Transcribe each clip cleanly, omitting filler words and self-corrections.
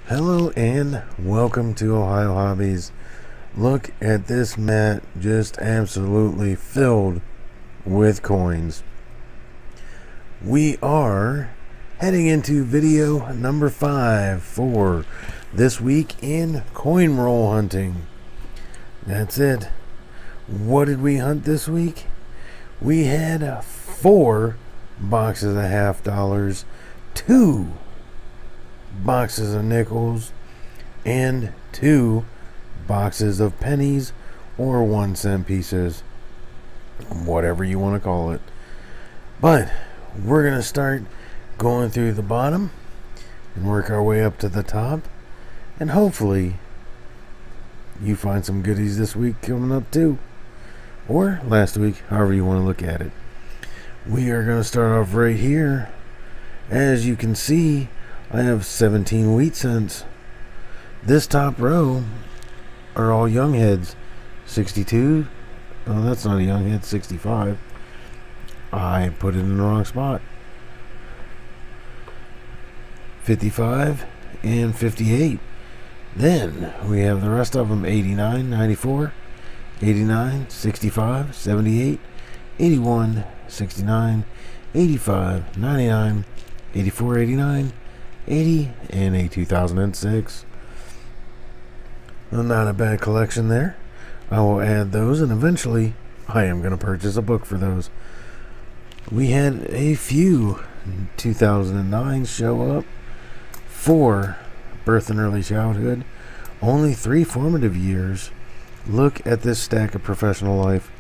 Hello and welcome to Ohio Hobbies. Look at this mat, just absolutely filled with coins. We are heading into video number 5 for this week in coin roll hunting. That's it. What did we hunt this week? We had 4 boxes of $half, 2 boxes of nickels, and 2 boxes of pennies or 1-cent pieces, whatever you want to call it. But we're gonna start going through the bottom and work our way up to the top, and hopefully you find some goodies this week coming up too, or last week, however you want to look at it. We are going to start off right here. As you can see, I have 17 wheat cents. This top row are all young heads. 62. Oh, that's not a young head. 65. I put it in the wrong spot. 55 and 58. Then we have the rest of them. 89, 94, 89, 65, 78, 81, 69, 85, 99, 84, 89, 80, and a 2006. Well, not a bad collection there. I will add those, and eventually I am going to purchase a book for those. We had a few 2009 show up. 4 birth and early childhood. Only 3 formative years. Look at this stack of professional life.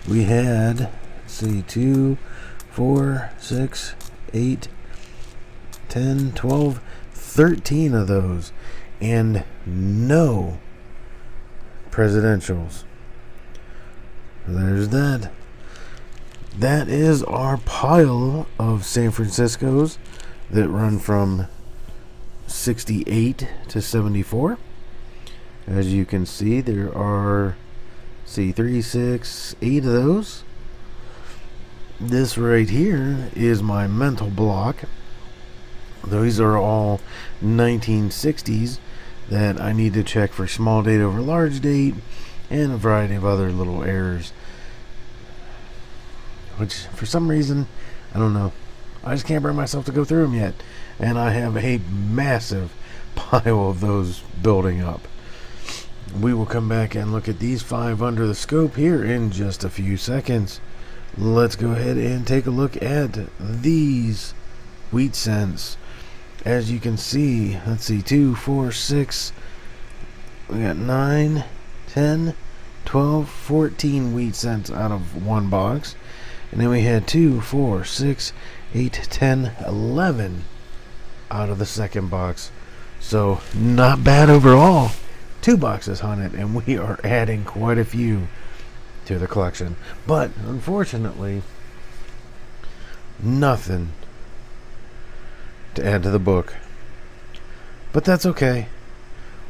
We had, let's see, 2, 4, 6, 8, 10, 12, 13 of those, and no presidentials. There's that. That is our pile of San Franciscos that run from 68 to 74. As you can see, there are, see, 3, 6, 8 of those. This right here is my mental block. These are all 1960s that I need to check for small date over large date and a variety of other little errors, which for some reason, I don't know, I just can't bring myself to go through them yet, and I have a massive pile of those building up. We will come back and look at these 5 under the scope here in just a few seconds. Let's go ahead and take a look at these wheat cents. As you can see, let's see, 2, 4, 6, we got 9, 10, 12, 14 wheat cents out of one box. And then we had 2, 4, 6, 8, 10, 11 out of the second box. So not bad overall. 2 boxes hunted, and we are adding quite a few to the collection. But unfortunately, nothing to add to the book. But that's okay.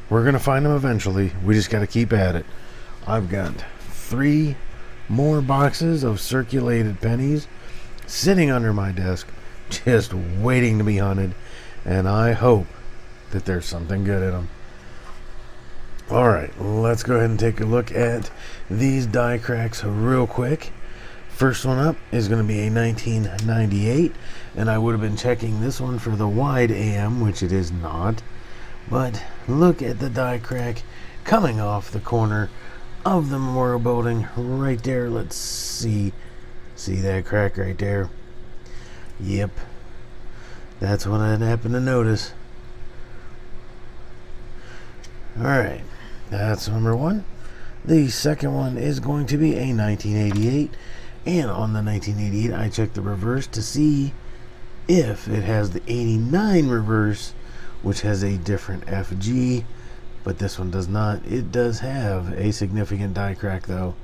We're gonna find them eventually. We just gotta keep at it. I've got 3 more boxes of circulated pennies sitting under my desk, just waiting to be hunted, and I hope that there's something good in them. Alright, let's go ahead and take a look at these die cracks real quick. First one up is going to be a 1998, and I would have been checking this one for the wide AM, which it is not. But look at the die crack coming off the corner of the memorial building right there. Let's see that crack right there. Yep, that's what I happened to notice. Alright, that's number 1. The second one is going to be a 1988. And on the 1988, I checked the reverse to see if it has the 89 reverse, which has a different FG, but this one does not. It does have a significant die crack though.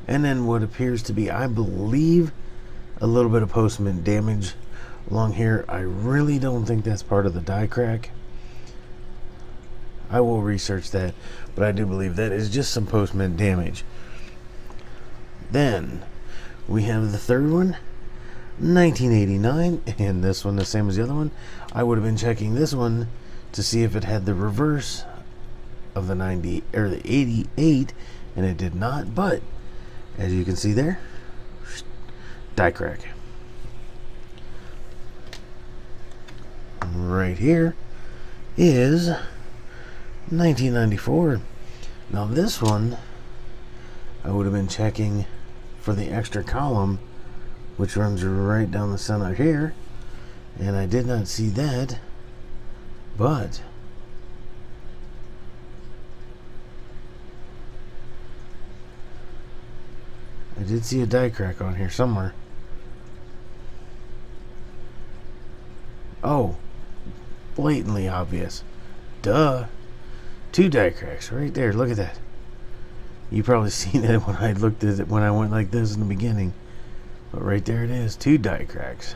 And then what appears to be, I believe, a little bit of postmint damage along here. I really don't think that's part of the die crack. I will research that, but I do believe that is just some postmint damage. Then we have the third one, 1989, and this one the same as the other one. I would have been checking this one to see if it had the reverse of the 90 or the 88, and it did not. But as you can see there, die crack. Right here is 1994. Now this one, I would have been checking for the extra column, which runs right down the center here, and I did not see that, but I did see a die crack on here somewhere. Oh, blatantly obvious. Duh. 2 die cracks right there. Look at that. You probably seen it when I looked at it when I went like this in the beginning. But right there it is. 2 die cracks.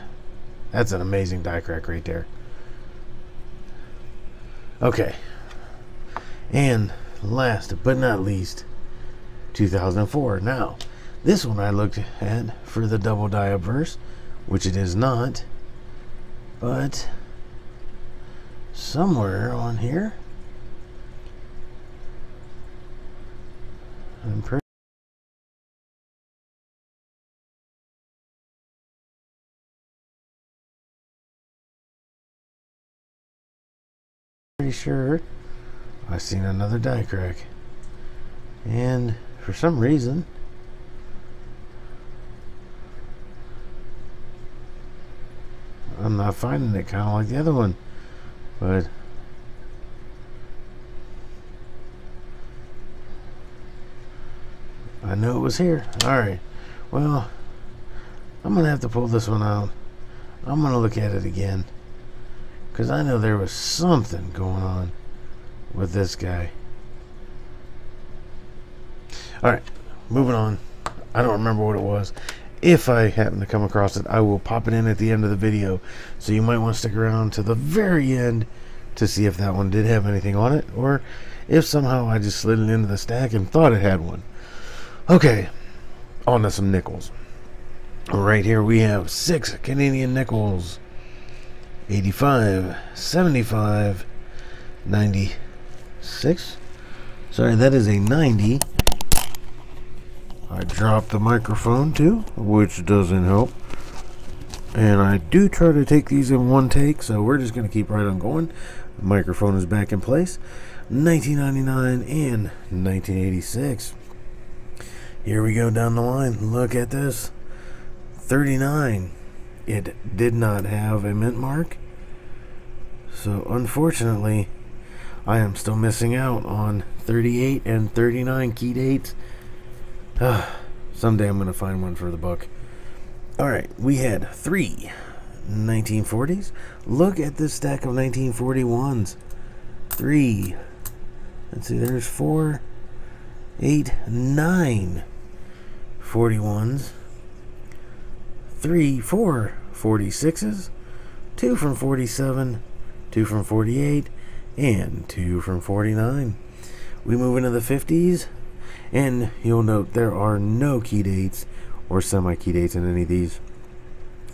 That's an amazing die crack right there. Okay. And last but not least, 2004. Now, this one I looked at for the double die obverse, which it is not. But somewhere on here, I'm pretty sure I've seen another die crack. And for some reason, I'm not finding it, kind of like the other one. But I knew it was here. Alright. Well, I'm going to have to pull this one out. I'm going to look at it again, because I know there was something going on with this guy. Alright. Moving on. I don't remember what it was. If I happen to come across it, I will pop it in at the end of the video. So you might want to stick around to the very end to see if that one did have anything on it, or if somehow I just slid it into the stack and thought it had one. Okay, on to some nickels. Right here we have 6 Canadian nickels. 85, 75, 96. Sorry, that is a 90. I dropped the microphone too, which doesn't help. And I do try to take these in one take, so we're just going to keep right on going. The microphone is back in place. 1999 and 1986. Here we go down the line. Look at this. 39. It did not have a mint mark. So unfortunately, I am still missing out on 38 and 39 key dates. Someday I'm going to find one for the book. Alright, we had 3 1940s. Look at this stack of 1941s. 3. Let's see, there's 4, 8, 9 41s. 3, 4 46s. 2 from 47. 2 from 48. And 2 from 49. We move into the 50s. And you'll note there are no key dates or semi-key dates in any of these.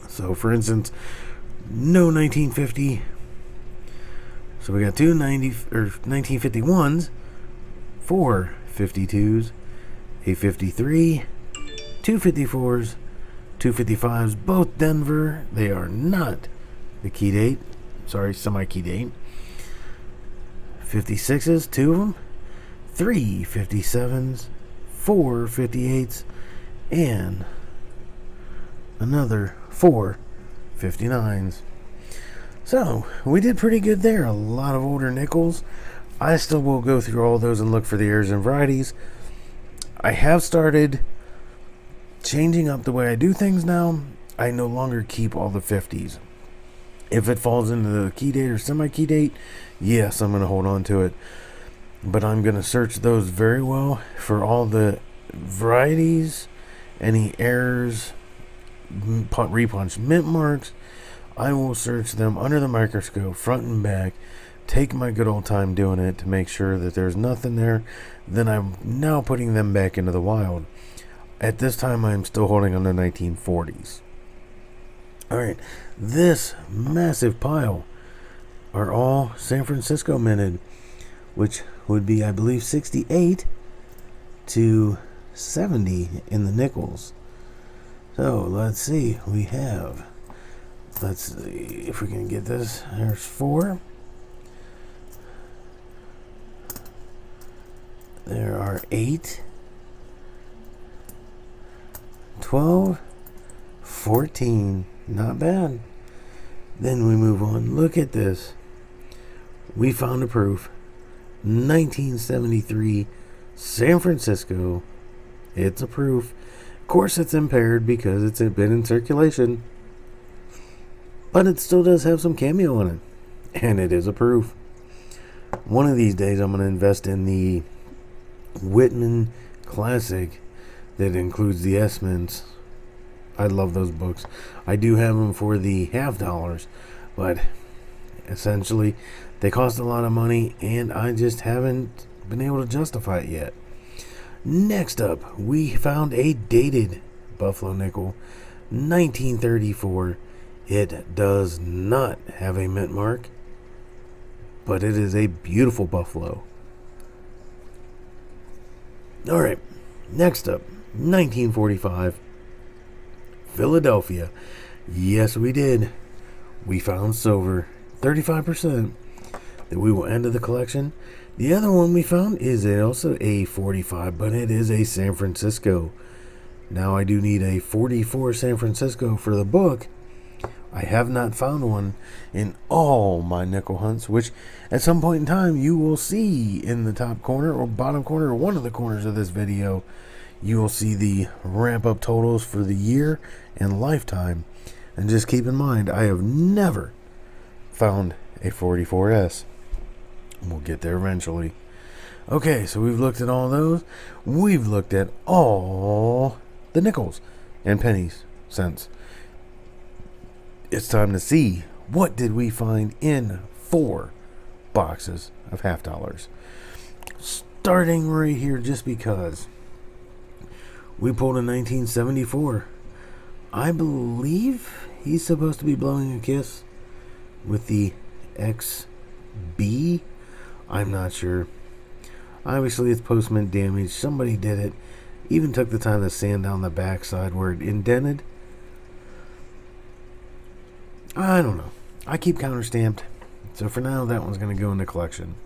So, for instance, no 1950. So we got 2 1951s, 4 52s, a 53, 2 54s, 2 55s, both Denver. They are not the key date. Sorry, semi-key date. 56s, 2 of them. 3 57s, 4 58s, and another 4 59s. So, we did pretty good there. A lot of older nickels. I still will go through all those and look for the errors and varieties. I have started changing up the way I do things now. I no longer keep all the 50s. If it falls into the key date or semi-key date, yes, I'm going to hold on to it. But I'm going to search those very well for all the varieties, any errors, repunch mint marks. I will search them under the microscope, front and back, take my good old time doing it to make sure that there's nothing there. Then I'm now putting them back into the wild. At this time, I'm still holding on the 1940s. Alright, this massive pile are all San Francisco minted, which would be, I believe, 68 to 70 in the nickels. So let's see, we have, let's see if we can get this. There's 4. There are 8, 12, 14. Not bad. Then we move on. Look at this. We found a proof. 1973 San Francisco. It's a proof. Of course it's impaired because it's been in circulation, but it still does have some cameo on it, and it is a proof. One of these days I'm going to invest in the Whitman Classic that includes the S-Mints. I love those books. I do have them for the $50, but essentially they cost a lot of money, and I just haven't been able to justify it yet. Next up, we found a dated Buffalo nickel, 1934. It does not have a mint mark, but it is a beautiful Buffalo. Alright, next up, 1945, Philadelphia. Yes, we did. We found silver, 35%, that we will add to the collection. The other one we found is also a 45, but it is a San Francisco. Now I do need a 44 San Francisco for the book. I have not found one in all my nickel hunts, which at some point in time you will see in the top corner or bottom corner or one of the corners of this video. You will see the ramp up totals for the year and lifetime. And just keep in mind, I have never found a 44S. We'll get there eventually. Okay, so we've looked at all those. We've looked at all the nickels and pennies cents. It's time to see what did we find in 4 boxes of $50. Starting right here, just because we pulled a 1974. I believe he's supposed to be blowing a kiss with the XB. I'm not sure. Obviously it's post-mint damage. Somebody did it. Even took the time to sand down the backside where it indented. I don't know. I keep counter stamped. So for now that one's going to go in the collection.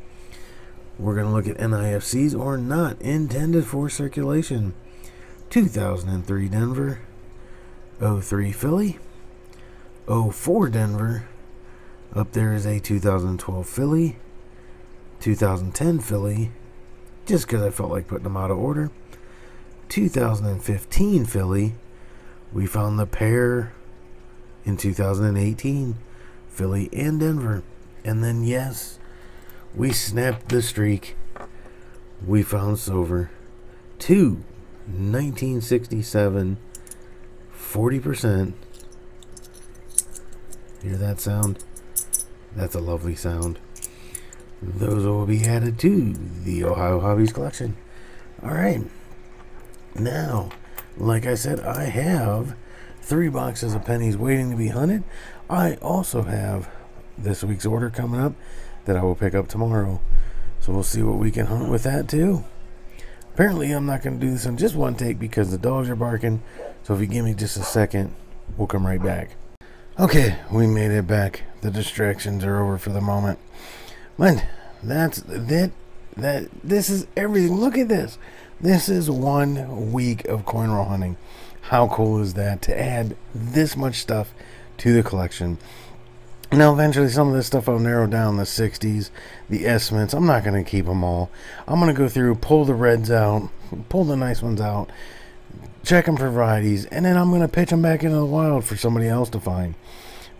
We're going to look at NIFCs or not intended for circulation. 2003 Denver, 03 Philly, 04 Denver. Up there is a 2012 Philly, 2010 Philly, just because I felt like putting them out of order. 2015 Philly. We found the pair in 2018, Philly and Denver. And then, yes, we snapped the streak. We found silver. 2 1967, 40%. Hear that sound? That's a lovely sound. Those will be added to the Ohio Hobbies collection. Alright. Now, like I said, I have 3 boxes of pennies waiting to be hunted. I also have this week's order coming up that I will pick up tomorrow. So we'll see what we can hunt with that too. Apparently I'm not going to do this in just one take because the dogs are barking. So if you give me just a second, we'll come right back. Okay, we made it back. The distractions are over for the moment. But that's that. This is everything. Look at this. This is 1 week of coin roll hunting. How cool is that to add this much stuff to the collection? Now eventually some of this stuff I'll narrow down, the 60s, the S-Mints. I'm not going to keep them all. I'm going to go through, pull the reds out, pull the nice ones out, check them for varieties, and then I'm going to pitch them back into the wild for somebody else to find.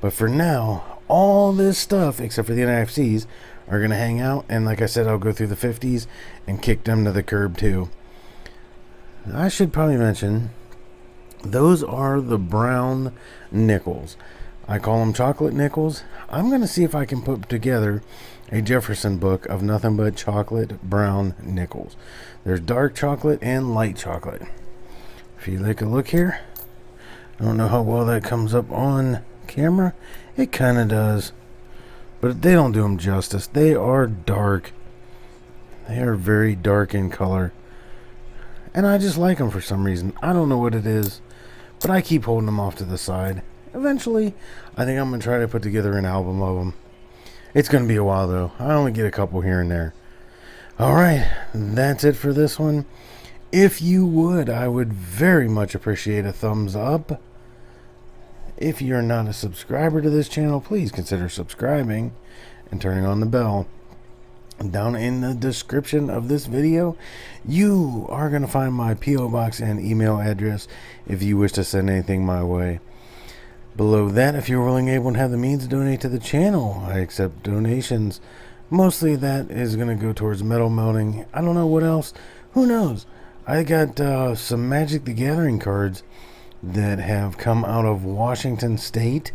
But for now, all this stuff, except for the NIFCs, are going to hang out. And like I said, I'll go through the 50s and kick them to the curb too. I should probably mention, those are the brown nickels. I call them chocolate nickels. I'm going to see if I can put together a Jefferson book of nothing but chocolate brown nickels. There's dark chocolate and light chocolate. If you take a look here, I don't know how well that comes up on camera. It kind of does. but they don't do them justice. They are dark. They are very dark in color. And I just like them for some reason. I don't know what it is, but I keep holding them off to the side. Eventually, I think I'm going to try to put together an album of them. It's going to be a while, though. I only get a couple here and there. Alright, that's it for this one. If you would, I would very much appreciate a thumbs up. If you're not a subscriber to this channel, please consider subscribing and turning on the bell. Down in the description of this video, you are going to find my P.O. Box and email address if you wish to send anything my way. Below that, if you're willing, able, and have the means to donate to the channel, I accept donations. Mostly that is going to go towards metal melting. I don't know what else. Who knows? I got some Magic the Gathering cards that have come out of Washington State.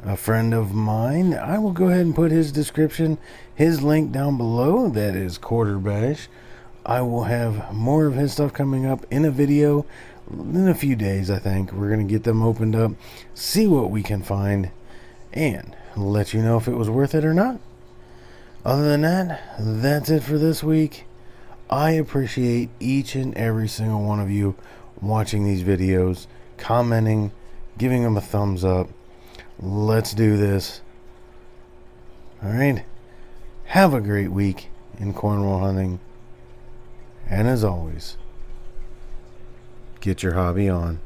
A friend of mine, I will go ahead and put his description, his link down below. That is Quarterbash. I will have more of his stuff coming up in a video in a few days. I think we're going to get them opened up, see what we can find, and let you know if it was worth it or not. Other than that, that's it for this week. I appreciate each and every single one of you watching these videos, commenting, giving them a thumbs up. Let's do this. Alright. Have a great week in cornwall hunting. And as always, get your hobby on.